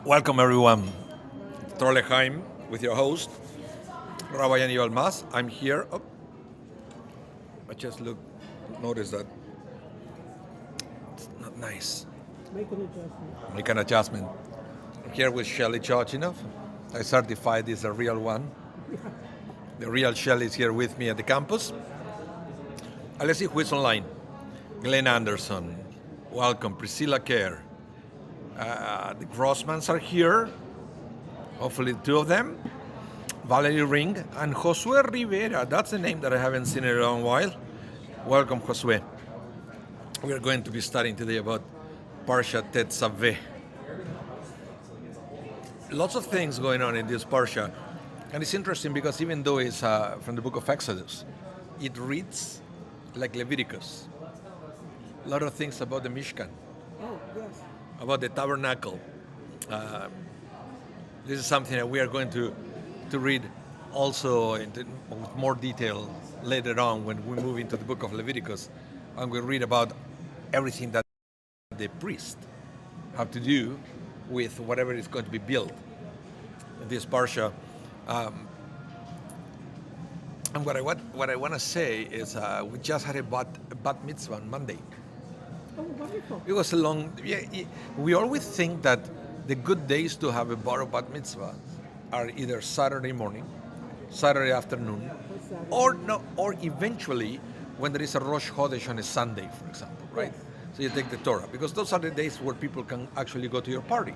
Welcome everyone. Torah with your host, Rabbi Anibal. I'm here. Oh, I just noticed that it's not nice. Make an adjustment. I'm here with Shelly Chochinov. I certified this a real one. The real Shelly is here with me at the campus. Let's see who is online. Glenn Anderson. Welcome. Priscilla Kerr. The Grossmans are here. Hopefully two of them. Valerie Ring and Josue Rivera. That's a name that I haven't seen in a long while. Welcome, Josue. We are going to be studying today about Parsha Tetzaveh. Lots of things going on in this Parsha. And it's interesting because even though it's from the book of Exodus, it reads like Leviticus. A lot of things about the Mishkan. Oh, yes. About the tabernacle. This is something that we are going to read also with more detail later on when we move into the book of Leviticus. And we'll read about everything that the priests have to do with whatever is going to be built in this parsha. And what I want to say is we just had a bat mitzvah on Monday. Oh, wonderful. It was a long. We always think that the good days to have a bar or bat mitzvah are either Saturday morning, Saturday afternoon, or eventually when there is a Rosh Chodesh on a Sunday, for example, right? Yes. So you take the Torah because those are the days where people can actually go to your party.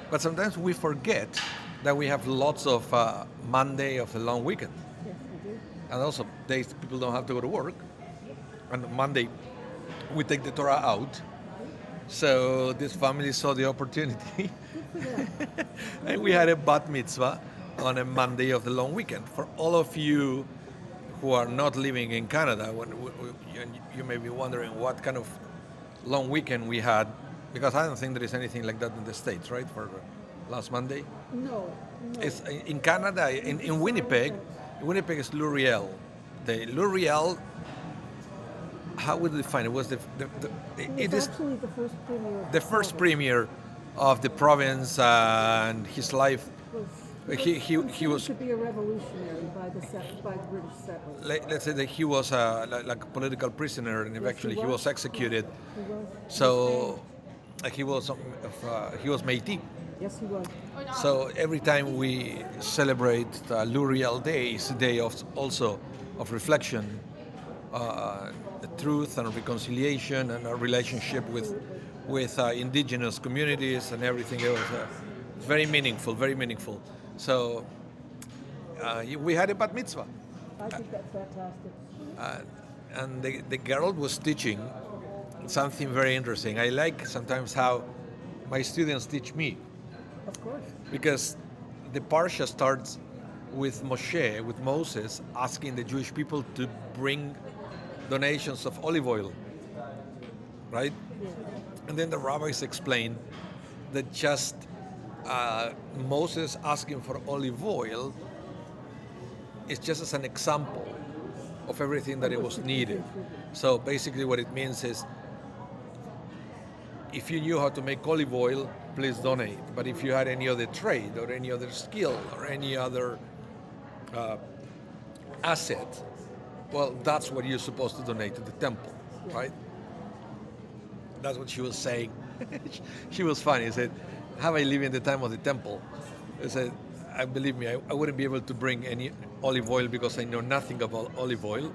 But sometimes we forget that we have lots of Monday of the long weekend, Yes, we do. and also days people don't have to go to work. And Monday we take the Torah out. So this family saw the opportunity and we had a bat mitzvah on a Monday of the long weekend. For all of you who are not living in Canada, you may be wondering what kind of long weekend we had, because I don't think there is anything like that in the States, right, for last Monday? No. It's in Canada, in Winnipeg. Winnipeg is L'Oreal. The L'Oreal, how would you define it? Was It was actually the first premier. the first premier of the province, and his life. He was to be a revolutionary by the British settlers. let's say that he was like a political prisoner, and eventually he was executed. He was. So he was Métis. Yes, he was. So every time we celebrate L'Oreal Day, it's a day also of reflection, the truth and reconciliation, and our relationship with indigenous communities and everything else. It's very meaningful, very meaningful. So we had a bat mitzvah. I think that's fantastic. And the girl was teaching something very interesting. I like sometimes how my students teach me, Of course. because the parsha starts with Moses, asking the Jewish people to bring donations of olive oil, right? Yeah. And then the rabbis explain that just Moses asking for olive oil is just as an example of everything that it was needed. So basically what it means is, if you knew how to make olive oil, please donate. But if you had any other trade or any other skill or any other asset, well, that's what you're supposed to donate to the temple, right? That's what she was saying. She was funny. She said, have I lived in the time of the temple? I said, believe me, I wouldn't be able to bring any olive oil because I know nothing about olive oil,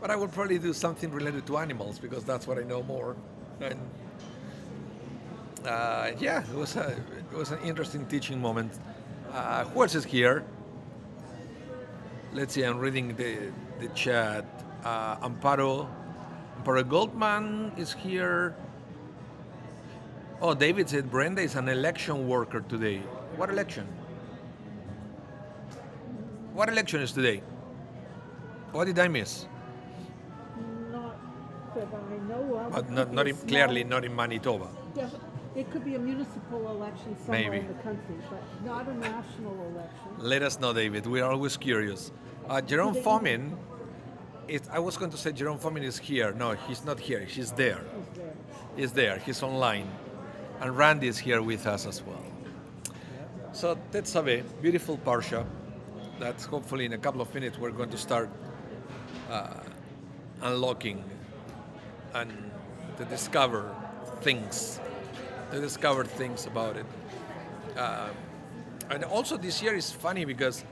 but I would probably do something related to animals because that's what I know more. And it was an interesting teaching moment. Who else is here? Let's see, I'm reading the chat. Amparo Goldman is here. Oh, David said Brenda is an election worker today. What election? What election is today? What did I miss? Not that I know of. But not clearly not in Manitoba. Yeah, it could be a municipal election somewhere Maybe. in the country, but not a national election. Let us know, David. We are always curious. Jerome Fomin, I was going to say Jerome Fomin is here. No, he's not here. He's there. Is there. He's there. He's online. And Randy is here with us as well. So Tetzaveh, beautiful parsha. That's hopefully in a couple of minutes we're going to start unlocking and to discover things, about it. And also this year is funny because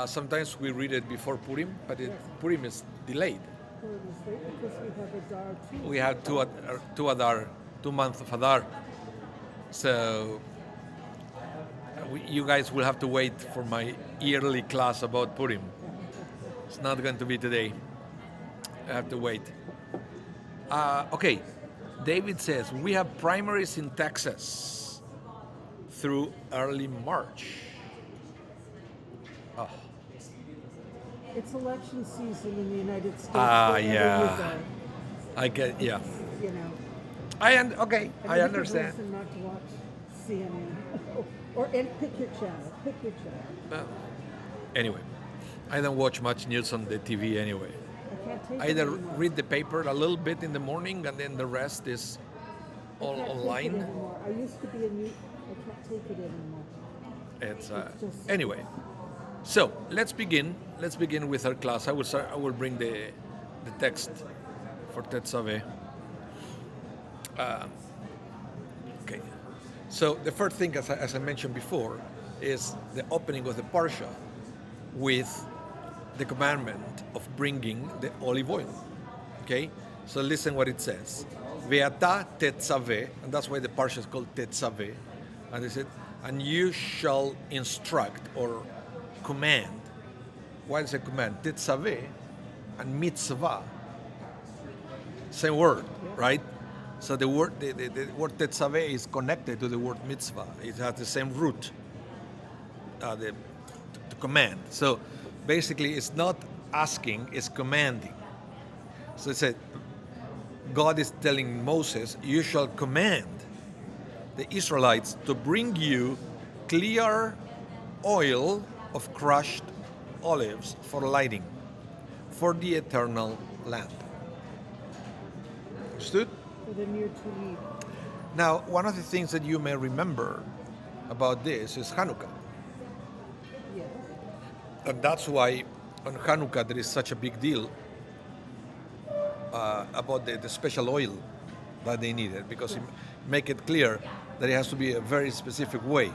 sometimes we read it before Purim, but Purim is delayed. Because we have Adar too. We have two Adar, 2 months of Adar. So you guys will have to wait for my yearly class about Purim. It's not going to be today. I have to wait. Okay, David says, we have primaries in Texas through early March. Oh. It's election season in the United States. Ah, wherever yeah. you go. I get, yeah. You know. I And understand. Reason not to watch CNN and pick your channel. Anyway, I don't watch much news on the TV anyway. I can't take I it either anymore. read the paper a little bit in the morning and then the rest is all I can't take it online. anymore. I used to be a new. I can't take it anymore. It's just- anyway. So let's begin. Let's begin with our class. I will bring the text for Tetzaveh. Okay. So the first thing, as I mentioned before, is the opening of the parsha with the commandment of bringing the olive oil. Okay. So listen what it says. Ve'ata Tetzaveh, and that's why the parsha is called Tetzaveh. And they said, and you shall instruct or command. Why is it command? Tetzaveh and mitzvah. Same word, right? So the word word Tetzaveh is connected to the word mitzvah. It has the same root. The command. So basically, it's not asking; it's commanding. So it said, God is telling Moses, "You shall command the Israelites to bring you clear oil of crushed olives for lighting, for the eternal lamp." Understood? For the near to need. Now, one of the things that you may remember about this is Hanukkah. Yes. And that's why on Hanukkah there is such a big deal about the special oil that they needed, because it make it clear that it has to be a very specific way. Are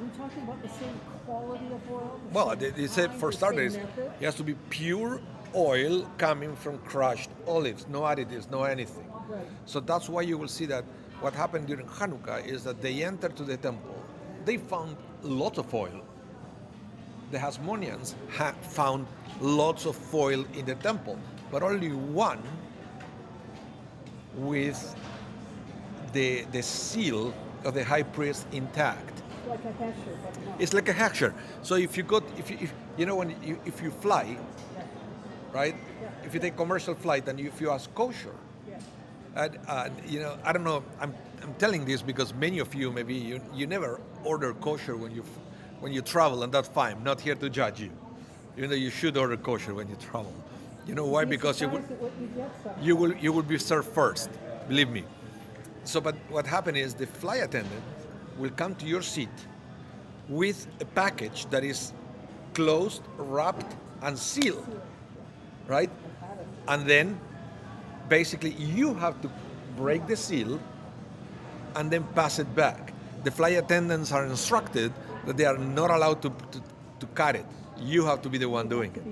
we talking about the same quality of oil? The Well, same they said kind, for the starters, same method? it has to be pure oil coming from crushed olives, no additives, no anything. Right. So that's why you will see that what happened during Hanukkah is that they entered to the temple, they found lots of oil. The Hasmoneans found lots of oil in the temple, but only one with the seal of the high priest intact. Like a hesher, but not. It's like a hechsher. So if you when if you fly, right? If you take commercial flight and if you ask kosher, Yeah. and I don't know. I'm telling this because many of you maybe you never order kosher when you travel, and that's fine. I'm not here to judge you. Even though you should order kosher when you travel. You know why? Be Because surprised at what you get sometimes. you will be served first. Believe me. So, but what happened is the flight attendant will come to your seat with a package that is closed, wrapped, and sealed, right? And then basically you have to break the seal and then pass it back. The flight attendants are instructed that they are not allowed to cut it. You have to be the one doing it.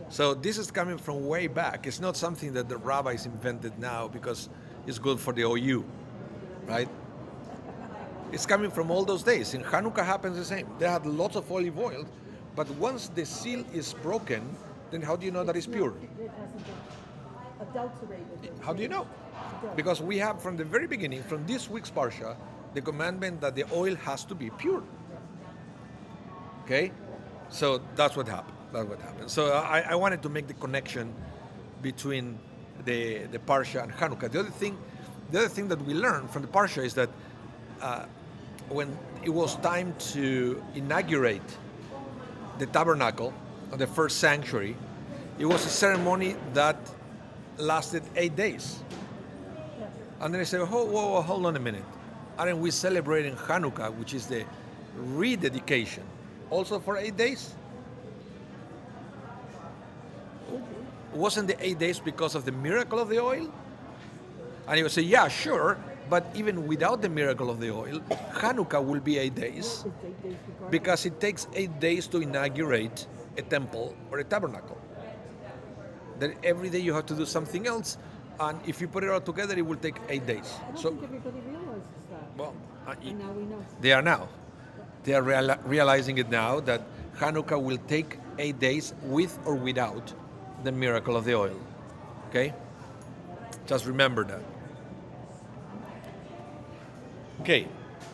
So this is coming from way back. It's not something that the rabbis invented now because it's good for the OU, right? It's coming from all those days. In Hanukkah happens the same. They had lots of olive oil, but once the seal is broken, then how do you know that it's pure? It hasn't been adulterated. How do you know? Because we have from the very beginning, from this week's Parsha, the commandment that the oil has to be pure. Okay? So that's what happened. That's what happened. So I wanted to make the connection between the Parsha and Hanukkah. The other thing that we learned from the Parsha is that when it was time to inaugurate the tabernacle, or the first sanctuary, it was a ceremony that lasted 8 days. And then I said, whoa, hold on a minute. Aren't we celebrating Hanukkah, which is the rededication, also for 8 days? Wasn't the 8 days because of the miracle of the oil? And he would say, yeah, sure, but even without the miracle of the oil, Hanukkah will be 8 days It's 8 days regardless. because it takes 8 days to inaugurate a temple or a tabernacle. Then every day you have to do something else, and if you put it all together, it will take 8 days. I don't So, think everybody realizes that. well, And now we know. they are now. They are realizing it now that Hanukkah will take 8 days with or without the miracle of the oil. Okay? Just remember that. Okay,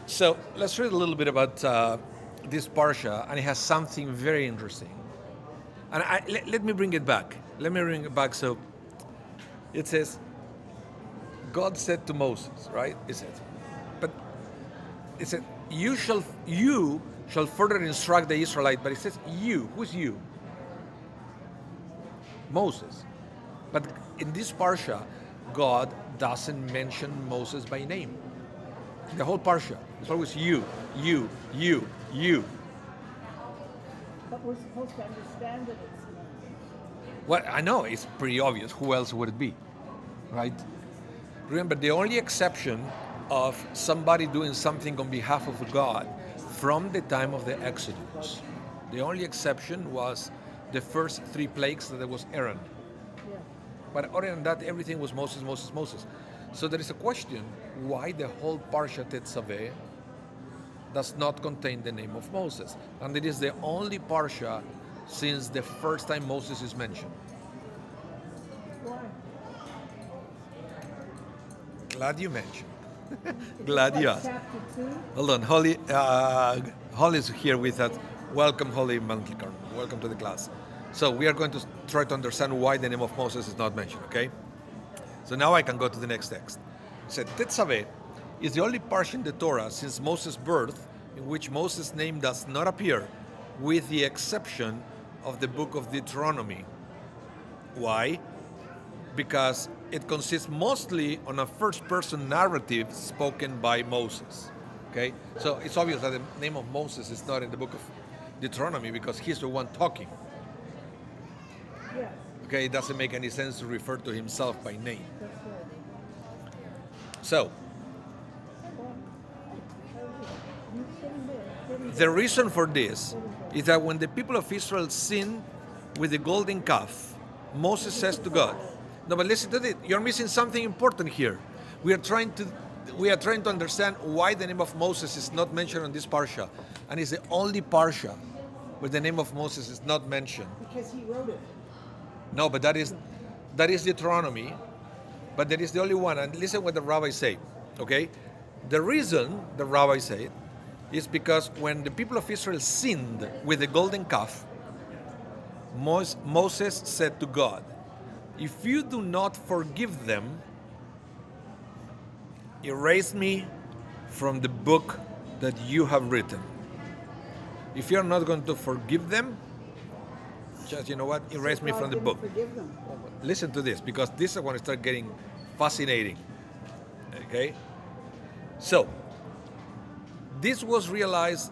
so let's read a little bit about this parsha, and it has something very interesting. And let me bring it back. Let me bring it back. So it says, God said to Moses, right? It says, but it said, you shall further instruct the Israelite. But it says you. Who's you? Moses. But in this parsha, God doesn't mention Moses by name. The whole parsha, it's always you. But we're supposed to understand that it's me. Well, I know, it's pretty obvious. Who else would it be? Right? Remember, the only exception of somebody doing something on behalf of God from the time of the Exodus, the only exception was the first 3 plagues that there was Aaron. Yeah. But other than that, everything was Moses, Moses, Moses. So there is a question, why the whole Parsha Tetzaveh does not contain the name of Moses? And it is the only Parsha since the first time Moses is mentioned. Why? Glad you mentioned. Glad you asked. Chapter 2? Hold on, Holly is here with us. Welcome, Holly Mantelkarn. Welcome to the class. So we are going to try to understand why the name of Moses is not mentioned, okay? So now I can go to the next text. It said, Tetzaveh is the only parsha in the Torah since Moses' birth in which Moses' name does not appear, with the exception of the book of Deuteronomy. Why? Because it consists mostly on a first-person narrative spoken by Moses. Okay? So it's obvious that the name of Moses is not in the book of Deuteronomy because he's the one talking. Yes, Okay, it doesn't make any sense to refer to himself by name. that's right. So, You sitting there. the reason for this is that when the people of Israel sinned with the golden calf, Moses says to God, no, but listen to this, you're missing something important here. We are trying to understand why the name of Moses is not mentioned on this parsha, and it's the only parsha where the name of Moses is not mentioned. Because he wrote it. No, but that is Deuteronomy, but that is the only one. And listen what the rabbis say, okay? The reason the rabbis say is because when the people of Israel sinned with the golden calf, Moses said to God, if you do not forgive them, erase me from the book that you have written. If you're not going to forgive them, just, you know what, erase me God from the didn't book. Forgive them. Listen to this, because this is when it starts getting fascinating. Okay? So, this was realized,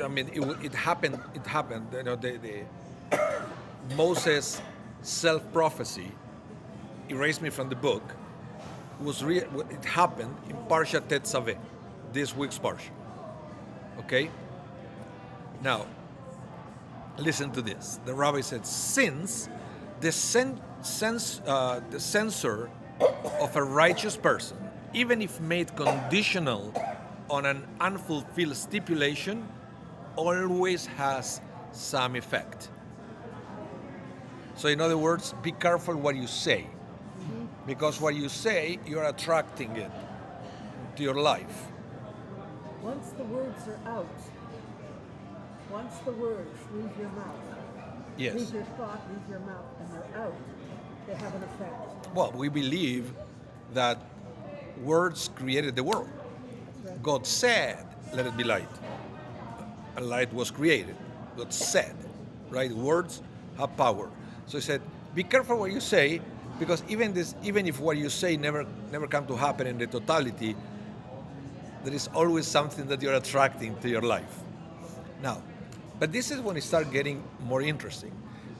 I mean, it happened, you know, the Moses' self-prophecy, erase me from the book, it happened in Parsha Tetzaveh, this week's Parsha. Okay? Now, listen to this. The rabbi said, since the censor of a righteous person, even if made conditional on an unfulfilled stipulation, always has some effect. So in other words, be careful what you say. Because what you say, you're attracting it to your life. Once the words are out, once the words leave your mouth, Yes. leave your thought, leave your mouth, and they're out, they have an effect. Well, we believe that words created the world. Right. God said, let it be light. And light was created. God said, right? Words have power. So he said, be careful what you say, because even if what you say never come to happen in the totality, there is always something that you're attracting to your life. Now, but this is when it starts getting more interesting.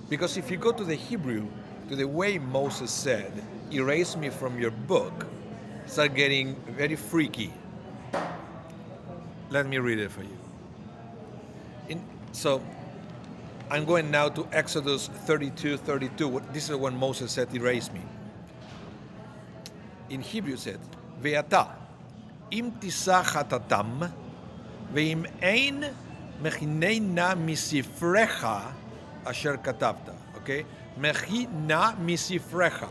Because if you go to the Hebrew, to the way Moses said, erase me from your book, start getting very freaky. Let me read it for you. So I'm going now to Exodus 32:32. This is when Moses said, erase me. In Hebrew it said, Ve'ata, im tisa chatatam, ve'im ein mechinena misifrecha asher katavta. Okay? Mechina misifrecha.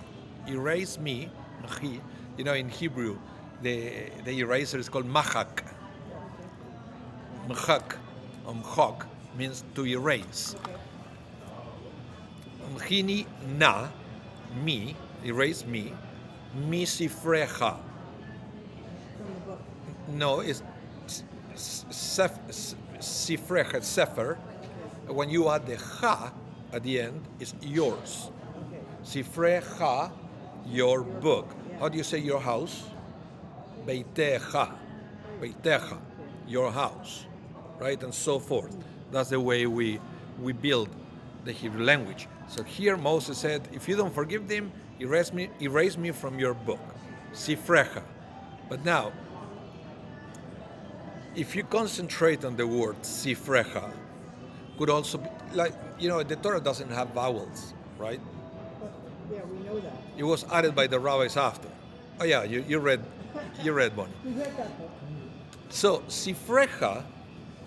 Erase me. Mechi. You know, in Hebrew, the eraser is called machak. Machak, mchok, means to erase. Mechini na, me, erase me, misifrecha. No, it's sifrecha, sefer. When you add the cha at the end, it's yours. Sifrecha, your book. How do you say your house? Beitecha. Beitecha, your house. Right? And so forth. That's the way we build the Hebrew language. So here Moses said, if you don't forgive them, erase me from your book. Sifrecha. But now, if you concentrate on the word sifrecha, could also be, like, you know, the Torah doesn't have vowels, right? Yeah, we know that. It was added by the rabbis after. Oh yeah, you read Bonnie. We read that book. So sifrecha,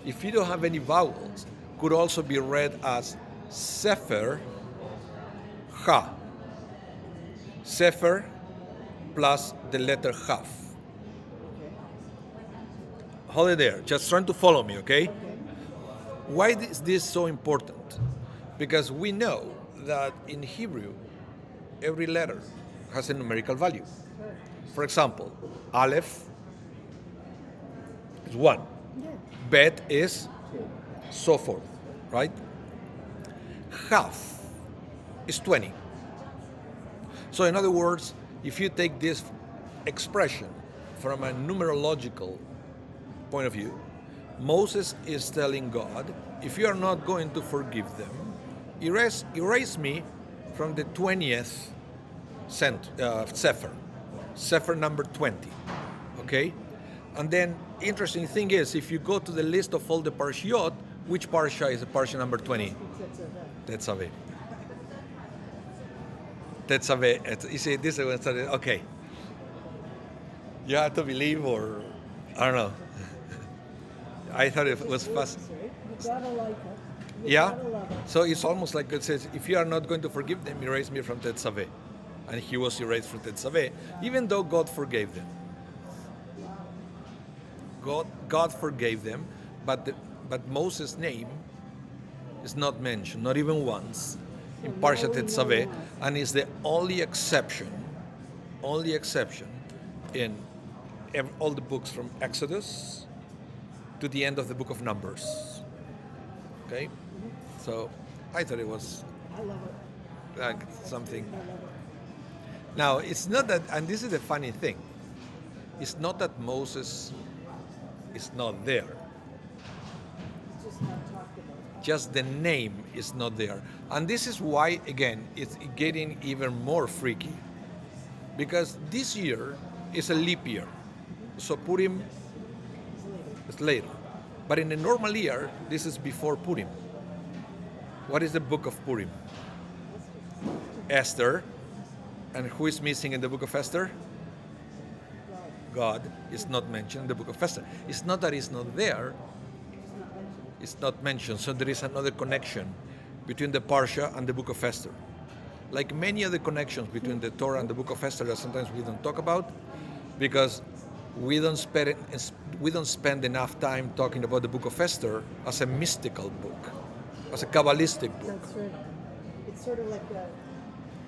if you don't have any vowels, could also be read as sefer ha. Sefer plus the letter chaf. Hold it there. Just trying to follow me, okay? Why is this so important? Because we know that in Hebrew, every letter has a numerical value. For example, Aleph is 1. Bet is so forth, right? Chaf is 20. So in other words, if you take this expression from a numerological point of view, Moses is telling God, if you are not going to forgive them, erase me from the 20th Sefer number 20, okay? And then, interesting thing is, if you go to the list of all the parshiot, which parsha is the parsha number 20? Tetzaveh. Tetzaveh. You see, this is when it started. Okay. You have to believe, or I don't know. I thought it was fast. You gotta like it. Yeah. So it's almost like it says, if you are not going to forgive them, erase me from Tetzaveh. And he was erased from Tetzaveh, even though God forgave them. God forgave them, but Moses' name is not mentioned, not even once, in Parshat Tetzaveh, and is the only exception in all the books from Exodus to the end of the book of Numbers. Okay? So I thought it was I love it. like something. I love it. Now, it's not that, and this is the funny thing, it's not that Moses is not there. It's just not talked about. Just the name is not there. And this is why, again, it's getting even more freaky. Because this year is a leap year. So Purim is later. But in a normal year, this is before Purim. What is the book of Purim? Esther. And who is missing in the book of Esther? God is not mentioned in the book of Esther. It's not that it's not there, it's not mentioned. So there is another connection between the Parsha and the book of Esther. Like many other connections between the Torah and the book of Esther that sometimes we don't talk about, because we don't spend enough time talking about the book of Esther as a mystical book, as a Kabbalistic book. That's right. It's sort of like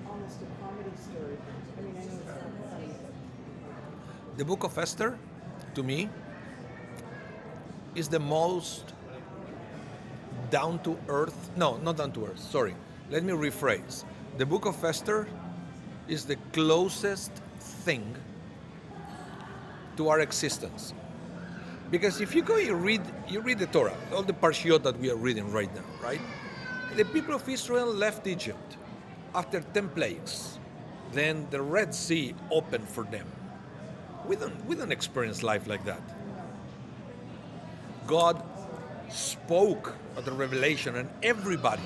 almost a comedy story. I mean, I know it's not funny. The book of Esther, to me, is the most down to earth. No, not down to earth. Sorry. Let me rephrase. The book of Esther is the closest thing to our existence. Because if you go, you read the Torah, all the parshiot that we are reading right now, right? The people of Israel left Egypt after 10 plagues. Then the Red Sea opened for them. We don't experience life like that. God spoke of the revelation, and everybody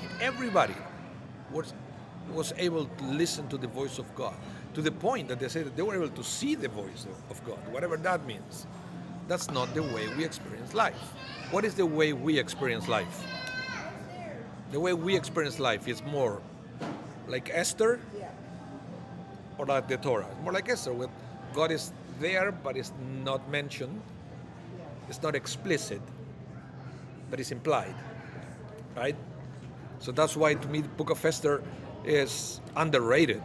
was able to listen to the voice of God, to the point that they said that they were able to see the voice of God, whatever that means. That's not the way we experience life. What is the way we experience life? The way we experience life is more like Esther or like the Torah. It's more like Esther, where God is there, but it's not mentioned. It's not explicit, but it's implied, right? So that's why, to me, the book of Esther is underrated,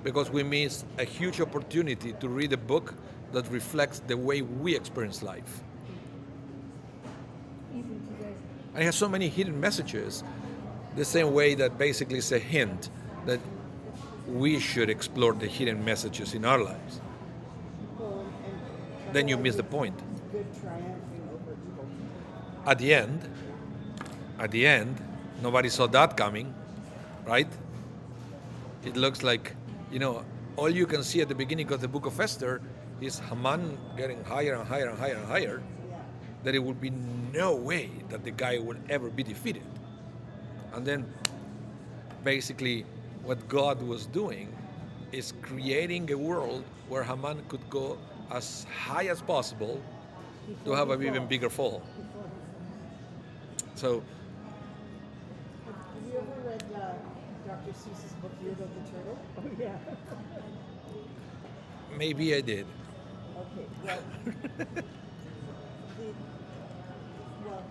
because we miss a huge opportunity to read a book that reflects the way we experience life. And it has so many hidden messages, the same way that basically is a hint that we should explore the hidden messages in our lives. Then you miss the point. Good triumphing over evil. At the end, nobody saw that coming, right? It looks like, all you can see at the beginning of the book of Esther is Haman getting higher and higher and higher and higher, that it would be no way that the guy will ever be defeated. And then basically what God was doing is creating a world where Haman could go as high as possible to have an even bigger fall. So, Have you ever read Dr. Seuss's book, Year of the Turtle? Oh, yeah. maybe I did. Okay, well,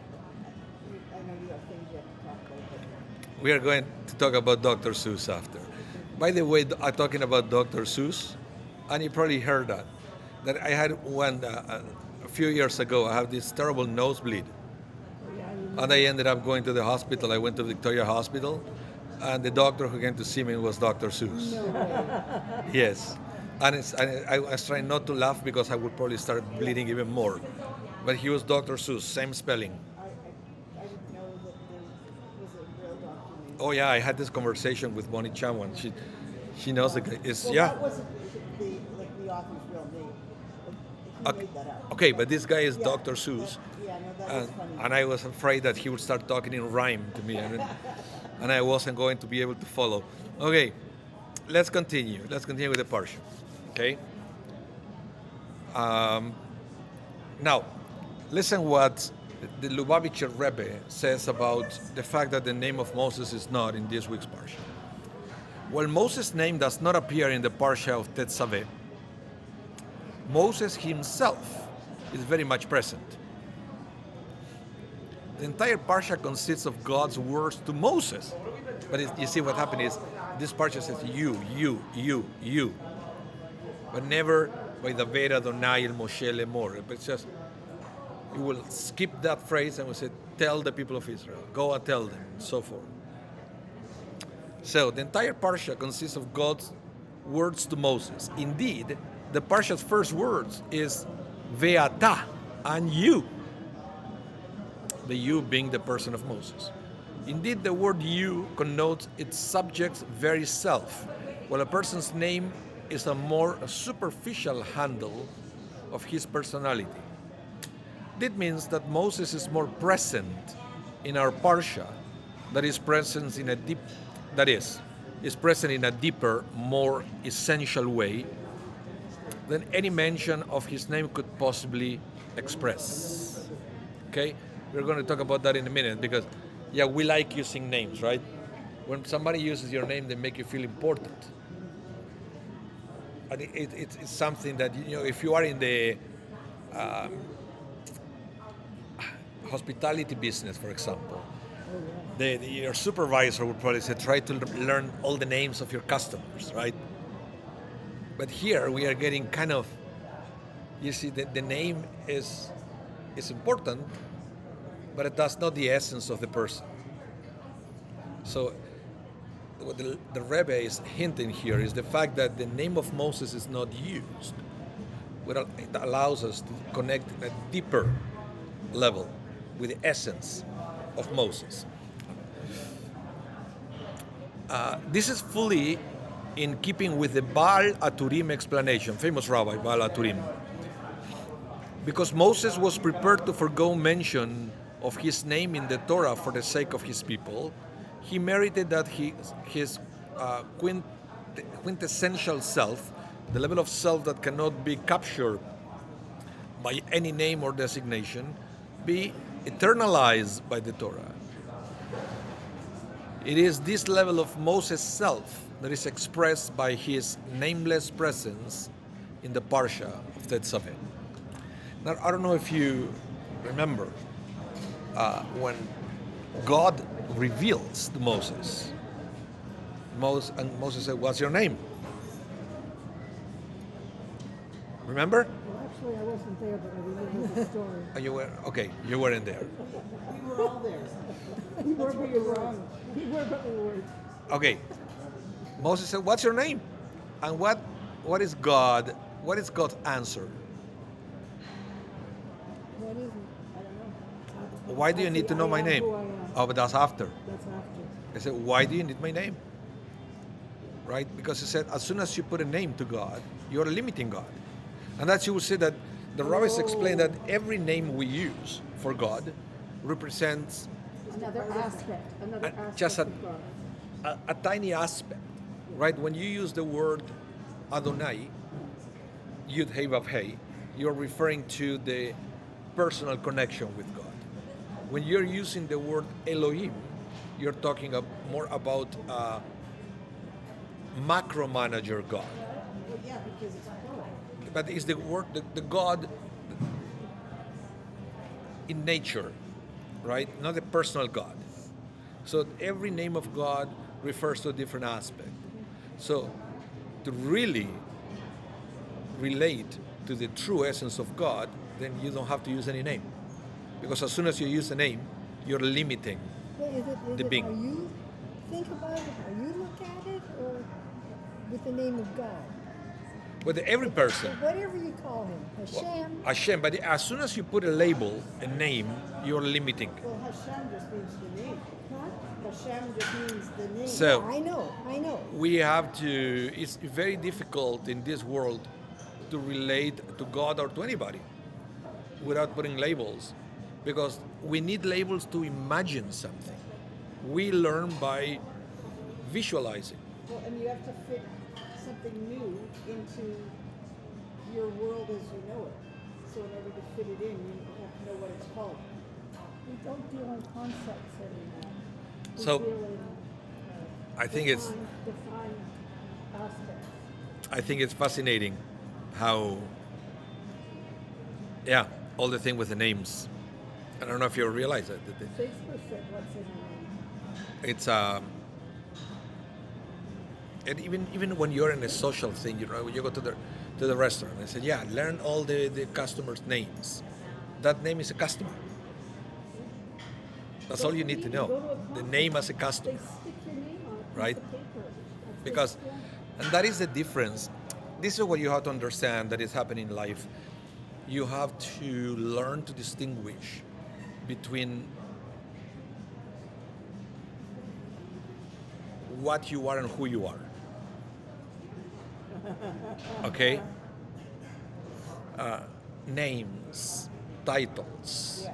I know you have things you have to talk about, but We are going to talk about Dr. Seuss after. By the way, I'm talking about Dr. Seuss, and you probably heard that I had one a few years ago. I have this terrible nosebleed, and I ended up going to the hospital. I went to Victoria Hospital, and the doctor who came to see me was Dr. Seuss. no way. Yes, and I was trying not to laugh because I would probably start bleeding even more. But he was Dr. Seuss, same spelling. I didn't know that there was a real doctor named. Oh yeah, I had this conversation with Bonnie Chamwan. She knows the guy. It's Well, yeah. that wasn't the author's real name. He Okay, made that up. okay, but this guy is Yeah, Dr. Seuss, Yeah, no, that was funny. and I was afraid that he would start talking in rhyme to me, and I wasn't going to be able to follow. Okay, let's continue. Let's continue with the parsha. Okay. Now, listen what the Lubavitcher Rebbe says about the fact that the name of Moses is not in this week's parsha. While Moses' name does not appear in the parsha of Tetzaveh, Moses himself is very much present. The entire parsha consists of God's words to Moses. But you see what happened is, this parsha says you. But never by the Vera Adonai el Moshe lemor. But it's just, you will skip that phrase and we say, tell the people of Israel, go and tell them, and so forth. So the entire parsha consists of God's words to Moses. Indeed, the parsha's first words is ve'ata, and you. The you being the person of Moses. Indeed, the word you connotes its subject's very self, while a person's name is a more superficial handle of his personality. That means that Moses is more present in our parsha, is present in a deeper, more essential way than any mention of his name could possibly express. Okay? We're going to talk about that in a minute because, we like using names, right? When somebody uses your name, they make you feel important. And it's something that, if you are in the hospitality business, for example, your supervisor would probably say, try to learn all the names of your customers, right? But here we are getting kind of, you see, the name is important, but that's not the essence of the person. So what the Rebbe is hinting here is the fact that the name of Moses is not used. It allows us to connect in a deeper level, with the essence of Moses. This is fully in keeping with the Baal Aturim explanation, famous rabbi Baal Aturim. Because Moses was prepared to forgo mention of his name in the Torah for the sake of his people, he merited that his quintessential self, the level of self that cannot be captured by any name or designation, be eternalized by the Torah. It is this level of Moses' self that is expressed by his nameless presence in the Parsha of Tetzaveh. Now, I don't know if you remember when God reveals to Moses, and Moses said, "What's your name?" Remember? Well, actually, I wasn't there, but I remember the story. Oh, you were okay. You weren't there. We were all there. We were, but we were wrong. We were, but we weren't. Okay. Moses said, "What's your name?" And what is God's answer? What is it? I don't know. Why do you need to know my name? Who I am. Oh, but that's after. That's after. I said, "Why do you need my name?" Right? Because he said, as soon as you put a name to God, you're limiting God. And that's, you will see that the rabbis explain that every name we use for God represents Another aspect. Another aspect just of God. a tiny aspect, right? When you use the word Adonai, Yud Hei Vav Hei, you're referring to the personal connection with God. When you're using the word Elohim, you're talking more about macro manager God. Well, yeah, because it's plural. But it's the word, the God in nature, right? Not a personal God. So every name of God refers to a different aspect. So to really relate to the true essence of God, then you don't have to use any name. Because as soon as you use a name, you're limiting Well, is the it being. how you think about it, how you look at it, or with the name of God? With every person, Whatever you call him, Hashem. Hashem, but as soon as you put a label, a name, you're limiting. Well, Hashem just means the name. Huh? Hashem just means the name. So I know. we have to, it's very difficult in this world to relate to God or to anybody without putting labels, because we need labels to imagine something. We learn by visualizing. Well, and you have to fit something new into your world as you know it. So in order to fit it in, you have to know what it's called. We don't deal in concepts anymore. We So, deal in I think it's defined aspects. I think it's fascinating how, yeah, all the thing with the names. I don't know if you realize that. Shakespeare said, "What's in your name?" It's and even when you're in a social thing, you know, when you go to the restaurant, they say, yeah, learn all the customers' names. That name is a customer. That's all you need to know. The name as a customer. They stick your name on a piece Right? of paper. That's Because, their stamp. and that is the difference. This is what you have to understand that is happening in life. You have to learn to distinguish between what you are and who you are. Okay? Names, titles,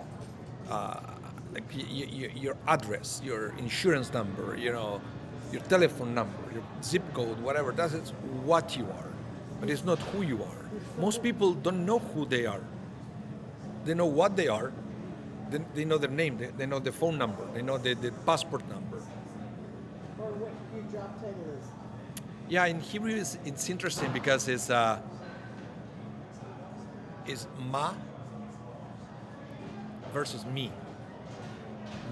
like your address, your insurance number, you know, your telephone number, your zip code, whatever. That is what you are, but it's not who you are. Most people don't know who they are. They know what they are. They know their name. They know the phone number. They know the passport number. Or what your job title is. Yeah, in Hebrew it's interesting because it's ma versus me.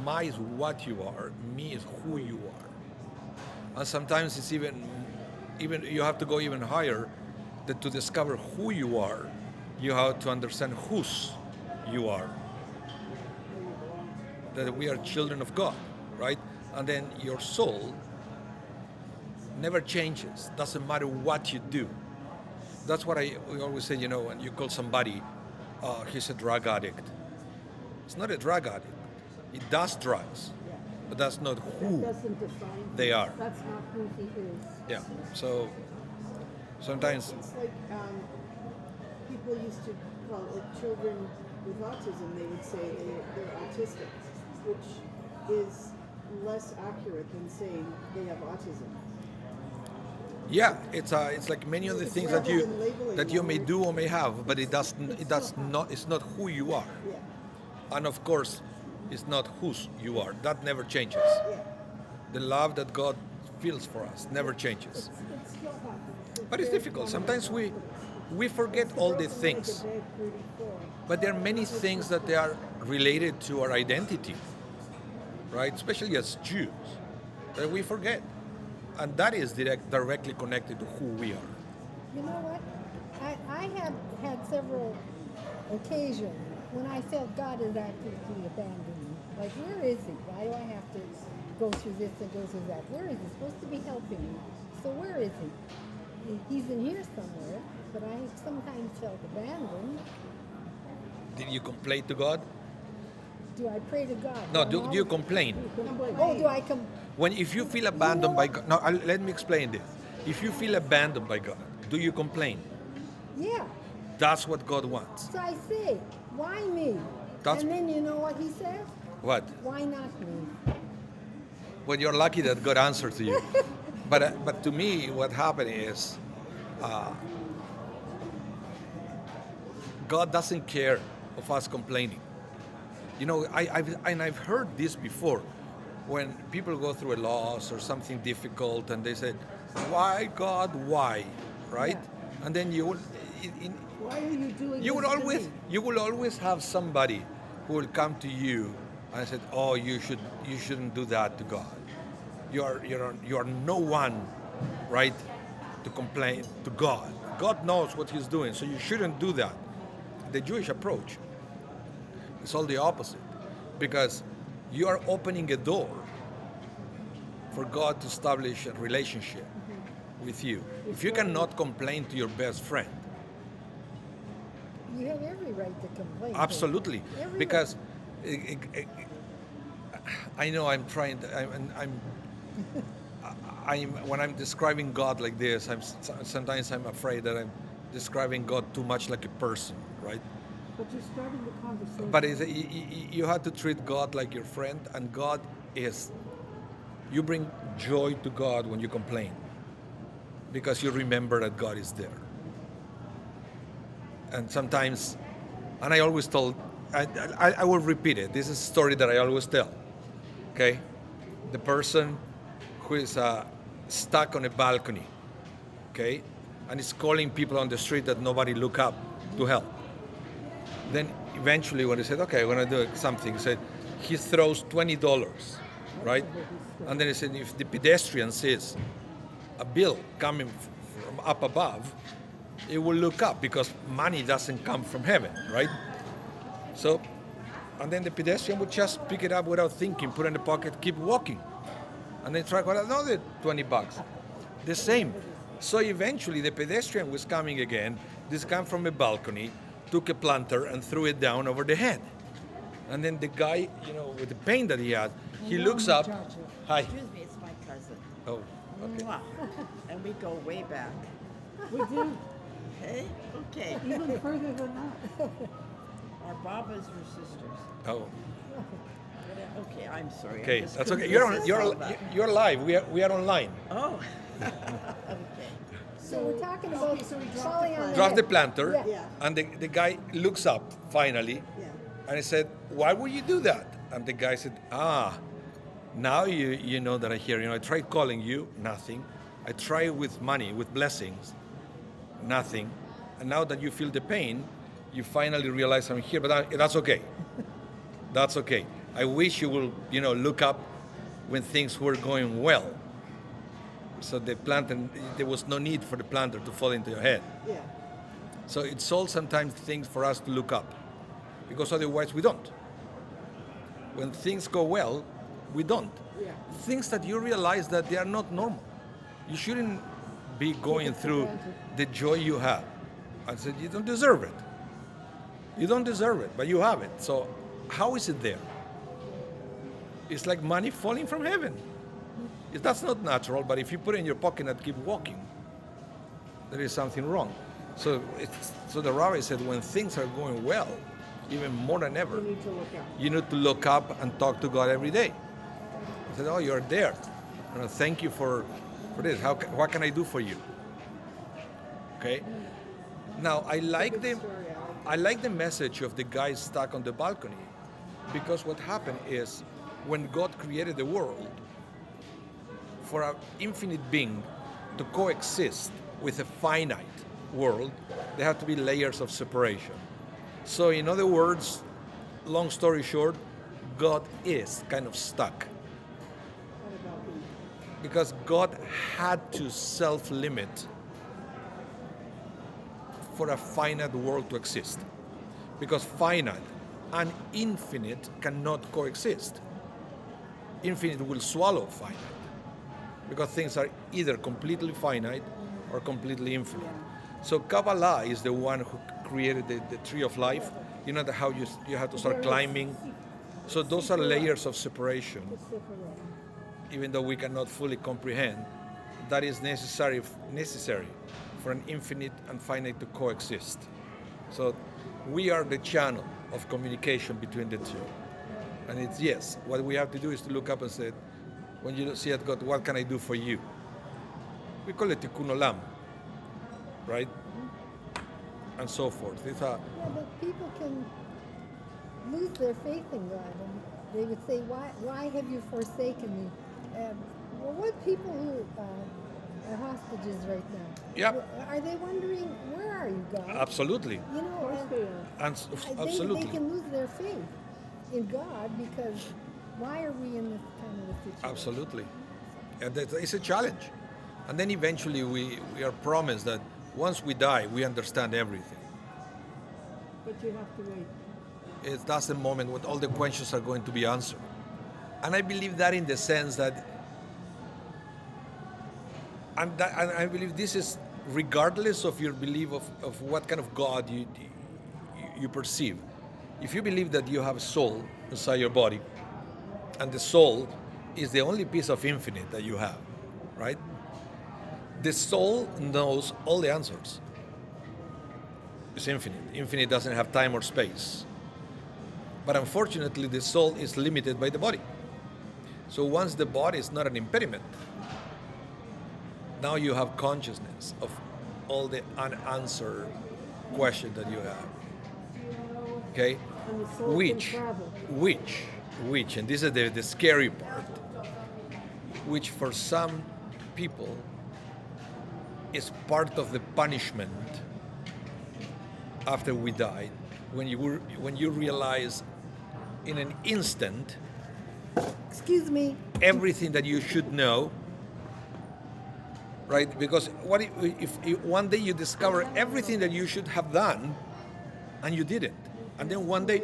Ma is what you are. Me is who you are. And sometimes it's even you have to go even higher. That to discover who you are, you have to understand whose you are. That we are children of God, right? And then your soul never changes. Doesn't matter what you do. That's what we always say, you know, when you call somebody, he's a drug addict. It's not a drug addict. It does drugs, Yeah. but that's not That who doesn't define they him. are. That's not who he is. Yeah. So sometimes, It's like people used to call it children with autism. They would say they're autistic, which is less accurate than saying they have autism. yeah, it's like many other things that you may do or may have, but it's not who you are. Yeah. And of course, it's not whose you are. That never changes. Yeah. The love that God feels for us never changes. It still happens. But it's difficult. Sometimes we forget all the things. But there are many things that they are related to our identity, right? Especially as Jews, that we forget. And that is directly connected to who we are. You know what? I have had several occasions when I felt God has actively abandoned me. Like, where is he? Why do I have to go through this and go through that? Where is he supposed to be helping me? So where is he? He's in here somewhere, but I sometimes felt abandoned. Did you complain to God? Do I pray to God? No, do you complain? Oh, do I come? If you feel abandoned by God, no, let me explain this. If you feel abandoned by God, do you complain? Yeah. That's what God wants. So I say, why me? That's- And then you know what he says? What? Why not me? Well, you're lucky that God answered to you. But to me, what happened is, God doesn't care of us complaining. You know, I've heard this before, when people go through a loss or something difficult, and they said, "Why God? Why?" Right? Yeah. And then you will, Why are you doing you this will to always me? you will always have somebody who will come to you and said, "Oh, you shouldn't do that to God. You are no one, right, to complain to God. God knows what He's doing, so you shouldn't do that." The Jewish approach is all the opposite, because you are opening a door for God to establish a relationship with you. If you cannot complain to your best friend, You have every right to complain. absolutely, Every because I know I'm trying. I'm when I'm describing God like this, sometimes I'm afraid that I'm describing God too much like a person, right? But you're starting the conversation. But you have to treat God like your friend, and God is. You bring joy to God when you complain, because you remember that God is there. And sometimes, and I always told, I will repeat it. This is a story that I always tell. Okay, the person who is stuck on a balcony, okay, and is calling people on the street that nobody look up to help. Then eventually, when he said, "Okay, I'm gonna do something," he said he throws $20, right? And then he said, if the pedestrian sees a bill coming from up above, it will look up, because money doesn't come from heaven, right? So, and then the pedestrian would just pick it up without thinking, put it in the pocket, keep walking, and then try another $20. The same. So eventually, the pedestrian was coming again. This came from a balcony, took a planter and threw it down over the head. And then the guy, with the pain that he had, he looks up. Hi. Excuse me, it's my cousin. Oh, okay. Mwah. And we go way back. We do, Hey? Okay. even further than that. Our Babas were sisters. Oh, Okay, I'm sorry. I okay. just That's couldn't okay. You're resist all that. you're live. We are online. Oh. Okay. So we're talking about okay, so we dropped falling the on Drop the head. planter, Yeah. Yeah. and the guy looks up finally, Yeah. and he said, "Why would you do that?" And the guy said, now you know that I hear. I tried calling you, nothing. I tried with money, with blessings, nothing. And now that you feel the pain, you finally realize I'm here. But that's okay. That's okay. I wish you will, look up when things were going well. So the planter, there was no need for the planter to fall into your head. Yeah. So it's all sometimes things for us to look up, because otherwise we don't. When things go well, we don't. Yeah. Things that you realize that they are not normal. You shouldn't be going through the joy you have. I said, you don't deserve it. You don't deserve it, but you have it. So how is it there? It's like money falling from heaven. That's not natural, but if you put it in your pocket and keep walking, there is something wrong. So the rabbi said, when things are going well, even more than ever, You need to look out. you need to look up and talk to God every day. I said, oh, you're there. Thank you for this. What can I do for you? Okay. Now I like the message of the guy stuck on the balcony, because what happened is when God created the world, for an infinite being to coexist with a finite world, there have to be layers of separation. So in other words, long story short, God is kind of stuck. Because God had to self-limit for a finite world to exist. Because finite and infinite cannot coexist. Infinite will swallow finite. Because things are either completely finite or completely infinite. So Kabbalah is the one who created the tree of life. You know how you have to start climbing. So those are layers of separation. Even though we cannot fully comprehend, that is necessary for an infinite and finite to coexist. So we are the channel of communication between the two. And it's yes, what we have to do is to look up and say, when you see at God, what can I do for you? We call it tikkun olam, right? And so forth. It's Yeah, but people can lose their faith in God, and they would say, "Why have you forsaken me?" Well, what people who are hostages right now? Yep. Are they wondering, where are you, God? absolutely. You know, Absolutely. They can lose their faith in God because why are we in this kind of a situation? Absolutely. And it's a challenge. And then eventually we are promised that once we die, we understand everything. But you have to wait. That's the moment when all the questions are going to be answered. And I believe that in the sense that, and I believe this is regardless of your belief of what kind of God you perceive. If you believe that you have a soul inside your body, and the soul is the only piece of infinite that you have, right? The soul knows all the answers. It's infinite. Infinite doesn't have time or space. But unfortunately, the soul is limited by the body. So once the body is not an impediment, now you have consciousness of all the unanswered questions that you have. Okay? And the soul can travel. Which, and this is the scary part, which for some people is part of the punishment after we died, when you realize in an instant Excuse me. everything that you should know, right? Because what if one day you discover everything that you should have done and you didn't, and then one day,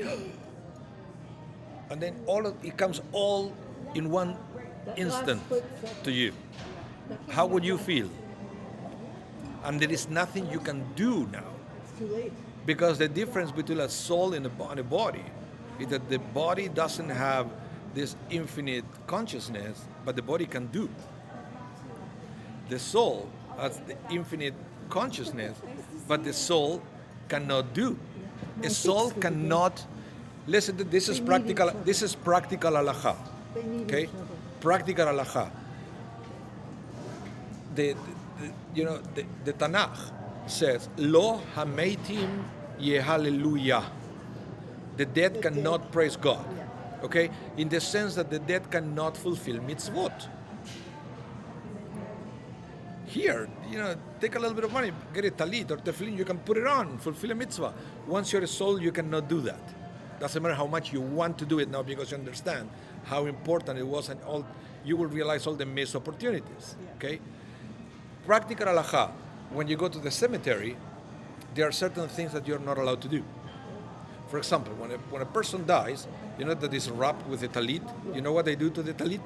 and then it comes all in one instant to you. How would you feel? And there is nothing you can do now. It's too late. Because the difference between a soul and a body is that the body doesn't have this infinite consciousness, but the body can do. The soul has the infinite consciousness, but the soul cannot do. A soul cannot. Listen, this is practical. This is practical halakha. They need Okay, each other. practical halakha. The Tanakh says, "Lo hameitim yehallelujah." The dead cannot praise God. Okay, in the sense that the dead cannot fulfill mitzvot. Here, take a little bit of money, get a talit or tefillin, you can put it on, fulfill a mitzvah. Once you're a soul, you cannot do that. Doesn't matter how much you want to do it now, because you understand how important it was, and you will realize all the missed opportunities. Okay, practical halakha. When you go to the cemetery, there are certain things that you're not allowed to do. For example, when a person dies, you know that it's wrapped with a talit. You know what they do to the talit?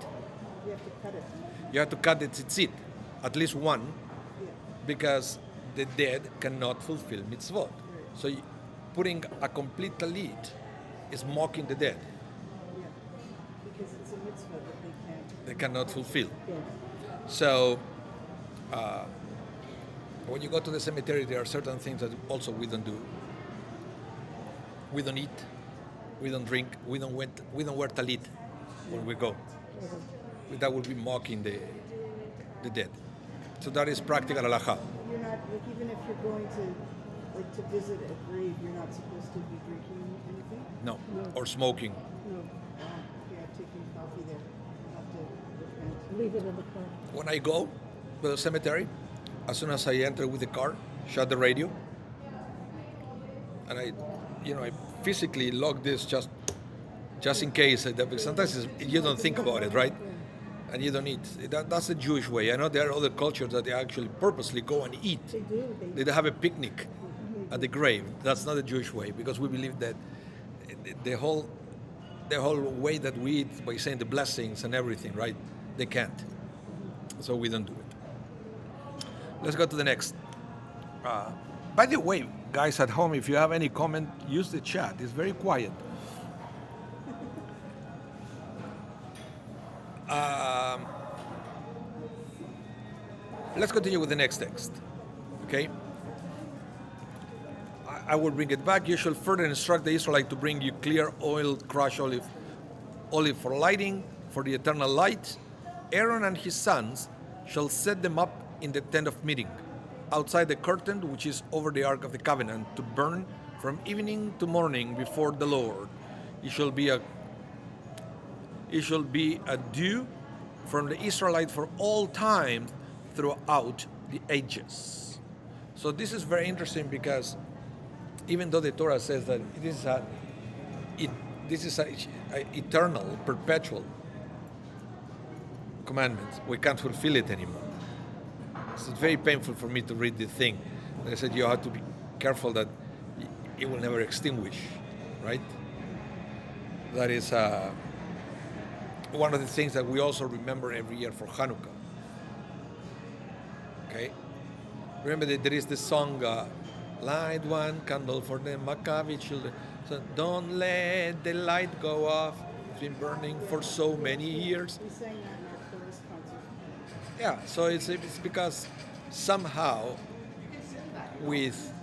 You have to cut it. You have to cut the tzitzit, at least one, because the dead cannot fulfill mitzvot. So putting a complete talit is mocking the dead. Yeah. Because it's a mitzvah that They cannot fulfill. Yes. So when you go to the cemetery, there are certain things that also we don't do. We don't eat, we don't drink, we don't wear talit when we go. That would be mocking the dead. So that is practical halacha. you're not, like, even if you're going to, like, to visit a grave, you're not supposed to be drinking anything? No, No. or smoking. No. Yeah, taking coffee there. You have to repent. Leave it in the car. When I go to the cemetery, as soon as I enter with the car, shut the radio, and I physically lock this just in case. Because sometimes you don't think about it, right? And you don't eat. That's the Jewish way. I know there are other cultures that they actually purposely go and eat. They do. They have a picnic at the grave. That's not the Jewish way, because we believe that the whole way that we eat by saying the blessings and everything, right? They can't. So we don't do it. Let's go to the next. By the way, guys at home, if you have any comment, use the chat. It's very quiet. Let's continue with the next text. Okay? I will bring it back. You shall further instruct the Israelite to bring you clear oil, crushed olive for lighting, for the eternal light. Aaron and his sons shall set them up in the tent of meeting, outside the curtain which is over the ark of the covenant, to burn from evening to morning before the Lord. It shall be a dew from the Israelite for all time throughout the ages. So this is very interesting, because even though the Torah says that this is a eternal, perpetual commandment, we can't fulfill it anymore. It's very painful for me to read the thing. And I said you have to be careful that it will never extinguish, right? That is one of the things that we also remember every year for Hanukkah. Okay? Remember that there is the song, light one candle for the Maccabi children. So don't let the light go off. It's been burning for so many years. We sang that in our chorus concert. Yeah, so it's because somehow, with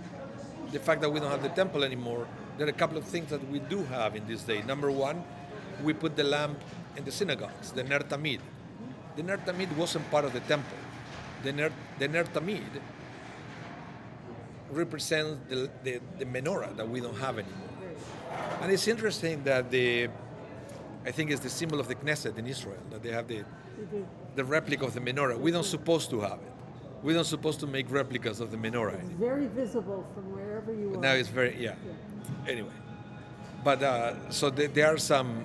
the fact that we don't have the temple anymore, there are a couple of things that we do have in this day. Number one, we put the lamp in the synagogues, the Ner Tamid. The Ner Tamid wasn't part of the temple. The Ner Tamid represents the menorah that we don't have anymore. And it's interesting that I think it's the symbol of the Knesset in Israel, that they have the replica of the menorah. We don't supposed to have it. We don't supposed to make replicas of the menorah It's anymore. very visible from wherever you are. Now it's very, yeah. Anyway. But so there are some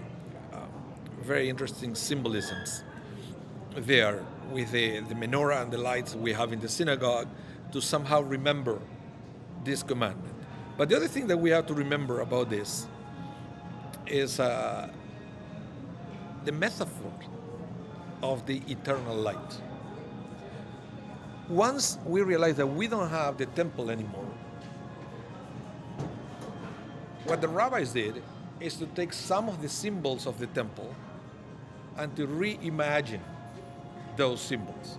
very interesting symbolisms there with the menorah and the lights we have in the synagogue to somehow remember this commandment. But the other thing that we have to remember about this is the metaphor of the eternal light. Once we realize that we don't have the temple anymore, what the rabbis did is to take some of the symbols of the temple and to reimagine those symbols.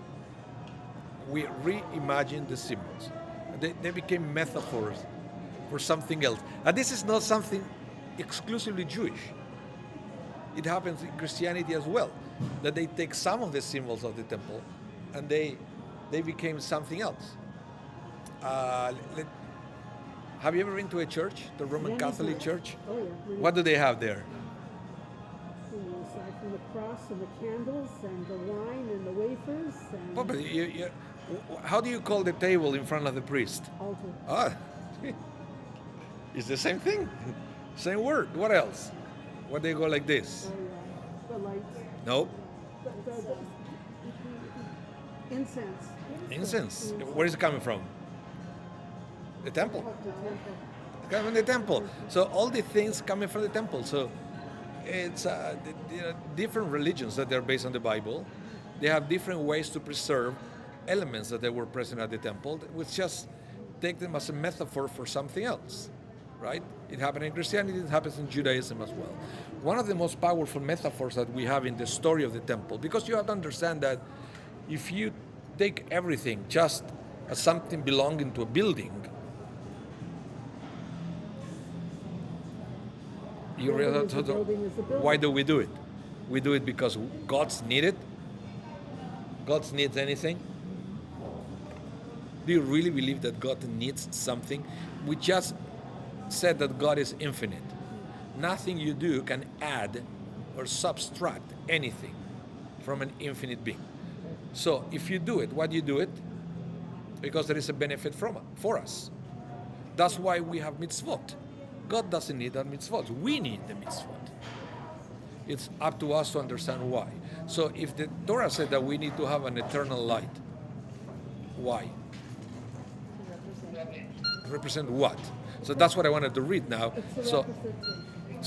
We reimagine the symbols. They became metaphors for something else. And this is not something exclusively Jewish. It happens in Christianity as well, that they take some of the symbols of the temple and they became something else. Have you ever been to a church, the Roman Catholic Church? Oh, yeah. What do they have there? Aside from the cross and the candles and the wine and the wafers and But how do you call the table in front of the priest? altar. Ah, it's the same thing, same word. What else? What they go like this? Oh, yeah. The lights. No, The incense. incense. Where is it coming from? The temple. Of the temple. It's coming from the temple. So all the things coming from the temple. So it's different religions that they're based on the Bible. They have different ways to preserve elements that they were present at the temple. We just take them as a metaphor for something else, right? It happened in Christianity, it happens in Judaism as well. One of the most powerful metaphors that we have in the story of the temple, because you have to understand that if you take everything just as something belonging to a building, you realize why do we do it? We do it because God's need it. God needs anything? Do you really believe that God needs something? We just said that God is infinite. Nothing you do can add or subtract anything from an infinite being. So if you do it, why do you do it? Because there is a benefit for us. That's why we have mitzvot. God doesn't need our mitzvot. We need the mitzvot. It's up to us to understand why. So if the Torah said that we need to have an eternal light, why? Represent what? So that's what I wanted to read now. So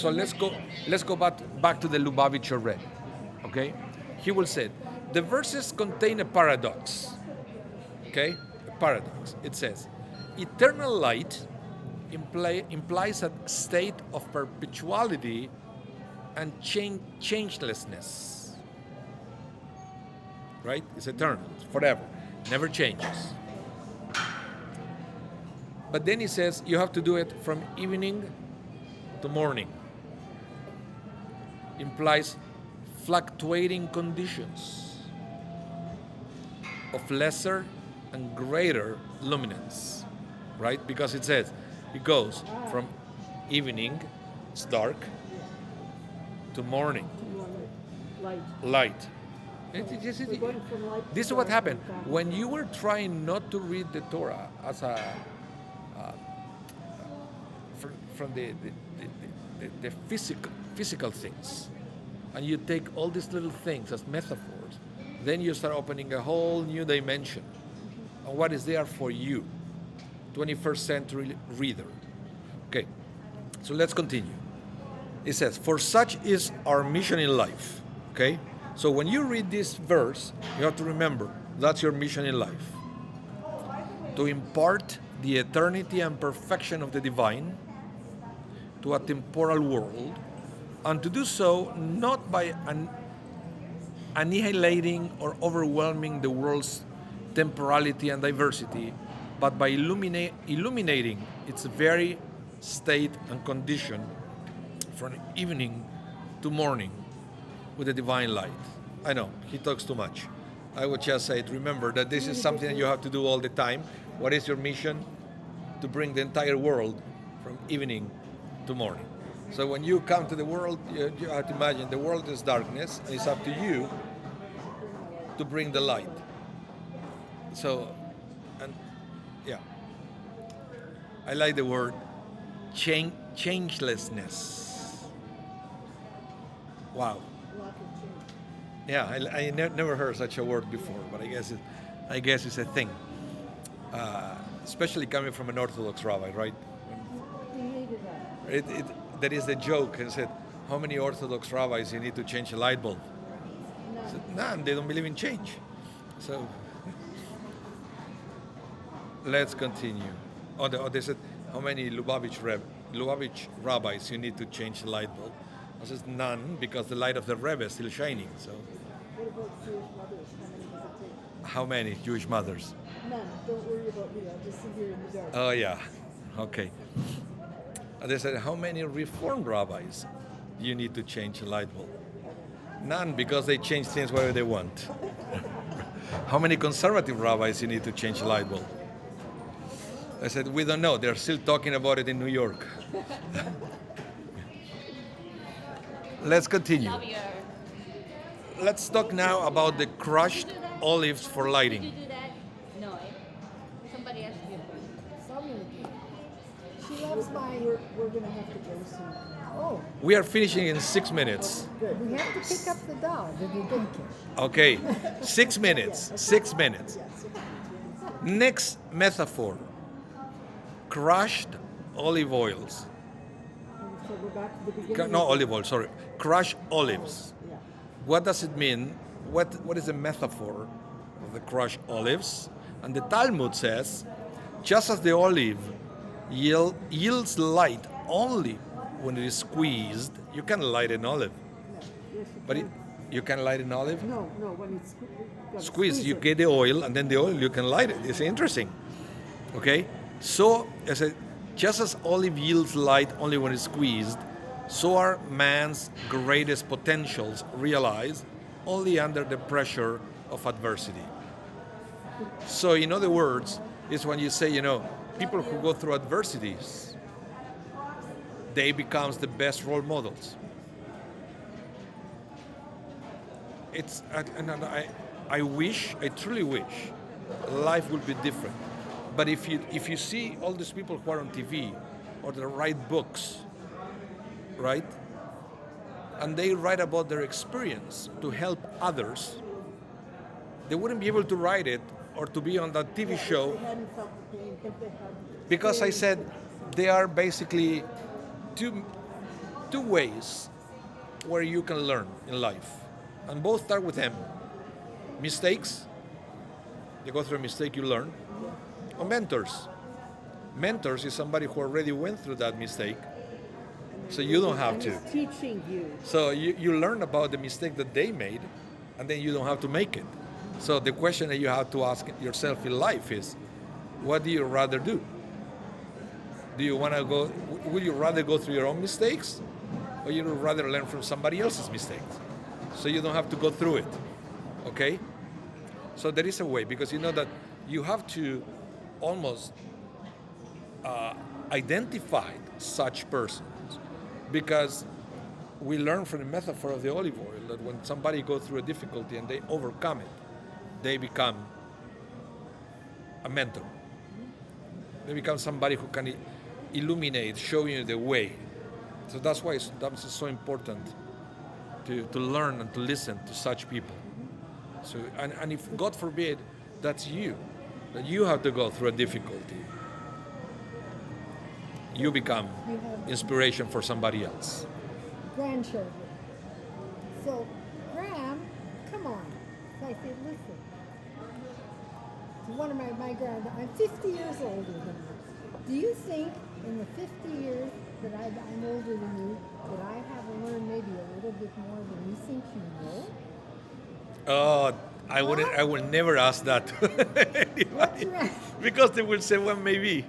let's go back to the Lubavitcher Rebbe. Okay? He will say, the verses contain a paradox. Okay? A paradox. It says, eternal light implies a state of perpetuality and changelessness. Right? It's eternal. It's forever. Never changes. But then he says you have to do it from evening to morning. Implies fluctuating conditions of lesser and greater luminance. Right? Because it says it goes from evening, it's dark, to morning, light. This is what happened when you were trying not to read the Torah as a from the physical things, and you take all these little things as metaphors. Then you start opening a whole new dimension on what is there for you, 21st century reader. Okay, so let's continue. It says, for such is our mission in life. Okay? So when you read this verse, you have to remember, that's your mission in life. To impart the eternity and perfection of the divine to a temporal world, and to do so not by annihilating or overwhelming the world's temporality and diversity, but by illuminating its very state and condition from evening to morning with the divine light. I know, he talks too much. I would just say, remember that this is something that you have to do all the time. What is your mission? To bring the entire world from evening to morning. So when you come to the world, you have to imagine the world is darkness, and it's up to you to bring the light. So, and yeah, I like the word changelessness. Wow. Yeah, I never heard such a word before, but I guess it's a thing. Especially coming from an Orthodox rabbi, right? That is the joke. And said, how many Orthodox rabbis you need to change a light bulb? I said, none. They don't believe in change. So let's continue. They said, how many Lubavitch rabbis you need to change the light bulb? I said, none, because the light of the Rebbe is still shining. So. What about Jewish mothers? How many does it take? How many Jewish mothers? None. Don't worry about me. I'll just sit here in the dark. Oh, yeah. Okay. And they said, how many Reformed rabbis do you need to change a light bulb? None, because they change things whatever they want. How many conservative rabbis you need to change a light bulb? I said, we don't know. They're still talking about it in New York. Let's continue. Let's talk now about the crushed olives for lighting. Did you do that? No, somebody asked you. She loves my. We're going to have to go soon. Oh, We are finishing in 6 minutes. Good. we have to pick up the dog if you didn't. Okay, 6 minutes. 6 minutes. Next metaphor, crushed olive oils. So we're back to the beginning. No, olive oil, sorry. Crushed olives. Yeah. What does it mean? What is the metaphor of the crushed olives? And the Talmud says, just as the olive yields light only when it is squeezed, you can light an olive. Yes, But you can light an olive? no, when it's gotta Squeeze, you it. get the oil, and then the oil you can light it. It's interesting. Okay? So, just as olive yields light only when it's squeezed, so are man's greatest potentials realized only under the pressure of adversity. So, in other words, is when you say, people who go through adversities, they becomes the best role models. I truly wish life would be different. But if you see all these people who are on TV or they write books, right? And they write about their experience to help others, they wouldn't be able to write it or to be on that TV show They hadn't felt the pain, but they had. because I said there are basically two ways where you can learn in life. And both start with M. Mistakes, you go through a mistake, you learn. Or mentors. Mentors is somebody who already went through that mistake, so you don't have to. It's teaching you. So you learn about the mistake that they made, and then you don't have to make it. So the question that you have to ask yourself in life is, what do you rather do? Do you want to go, would you rather go through your own mistakes, or you would rather learn from somebody else's mistakes? So you don't have to go through it, okay? So there is a way, because you know that you have to almost identify such persons, because we learn from the metaphor of the olive oil that when somebody goes through a difficulty and they overcome it, they become a mentor. They become somebody who can illuminate, show you the way. So that's why it's so important to learn and to listen to such people. So and if God forbid that's you, that you have to go through a difficulty, you become inspiration for somebody else. Grandchildren. So, Graham, come on. So I said, listen. To one of my grand, I'm 50 years older than you. Do you think in the 50 years that I'm older than you, that I have learned maybe a little bit more than you think you know? Oh, I would never ask that to anybody, right. because they will say, well, maybe.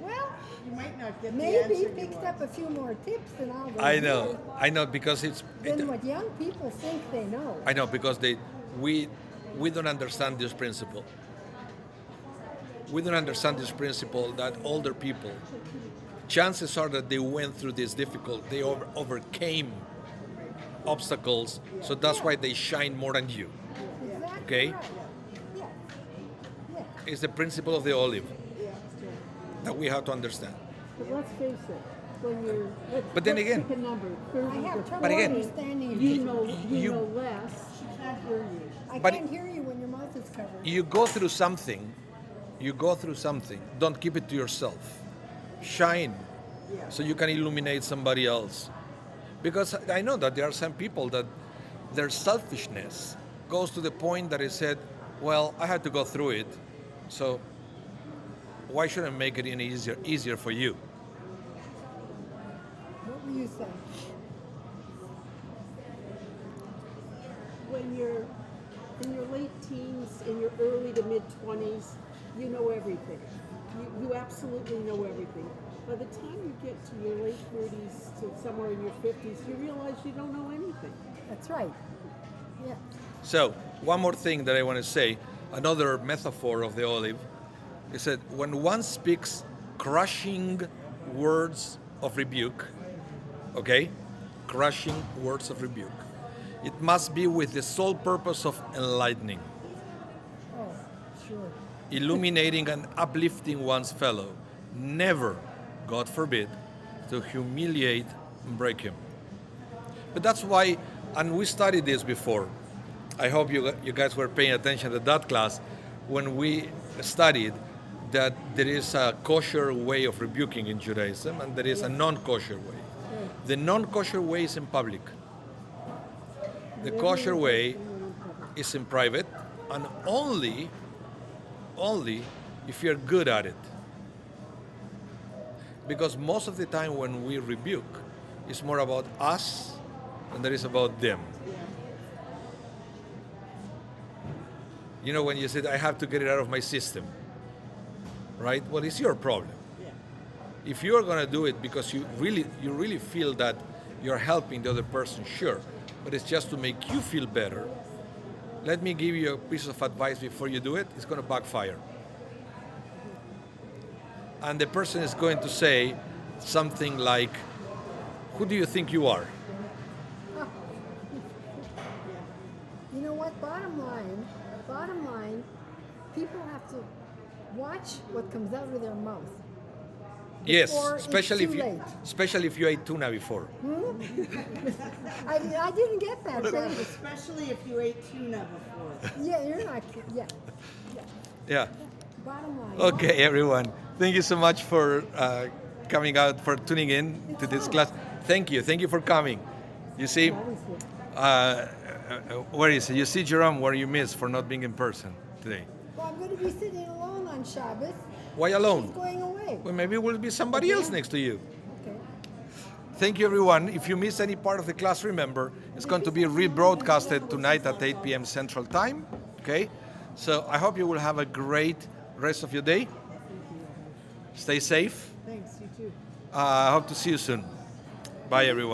Well, You might not get the maybe answer you picked want. up a few more tips than all those I years know, because than what young people think they know. I know, because we don't understand this principle. We don't understand this principle that older people, chances are that they went through this difficult, they overcame obstacles, so that's why they shine more than you. Exactly Okay? right. Yeah. Yeah. It's the principle of the olive that we have to understand. But let's face it, when you're But then let's again- pick a number, 30 I have to trouble But again- understanding you you. know You- less. She can't hear you. I but can't hear you when your mouth is covered. You go through something, don't keep it to yourself. Shine, so you can illuminate somebody else. Because I know that there are some people that their selfishness goes to the point that it said, well, I had to go through it, so why shouldn't I make it any easier for you? What were you saying? When you're in your late teens, in your early to mid 20s, you know everything. You absolutely know everything. By the time you get to your late 30s to somewhere in your 50s, you realize you don't know anything. That's right. Yeah. So, one more thing that I want to say, another metaphor of the olive, is that when one speaks crushing words of rebuke, okay, crushing words of rebuke, it must be with the sole purpose of enlightening, Oh, sure. illuminating and uplifting one's fellow, never, God forbid, to humiliate and break him. But that's why, and we studied this before, I hope you guys were paying attention to that class, when we studied that there is a kosher way of rebuking in Judaism and there is a non-kosher way. The non-kosher way is in public. The kosher way is in private, and only if you're good at it. Because most of the time when we rebuke, it's more about us than there is about them. Yeah. You know, when you said, I have to get it out of my system, right? Well, it's your problem. Yeah. If you're going to do it because you really feel that you're helping the other person, sure, but it's just to make you feel better. Let me give you a piece of advice before you do it. It's going to backfire. And the person is going to say something like, who do you think you are? You know what? Bottom line, people have to watch what comes out of their mouth. Yes, Before especially it's if too you, late. especially if you ate tuna before. I didn't get that. But Especially if you ate tuna before. yeah, you're not. Yeah. Yeah. Bottom line. Okay, everyone. Thank you so much for coming out, for tuning in to this class. Thank you for coming. You see, where is it? You see, Jerome, where you missed for not being in person today. Well, I'm going to be sitting alone on Shabbos. Why alone? She's going away. Well, maybe it will be somebody else next to you. Okay. Thank you, everyone. If you miss any part of the class, remember, it's going to be rebroadcasted tonight at 8 p.m. Central Time. Okay? So I hope you will have a great rest of your day. Stay safe. Thanks, you too. I hope to see you soon. Bye, everyone.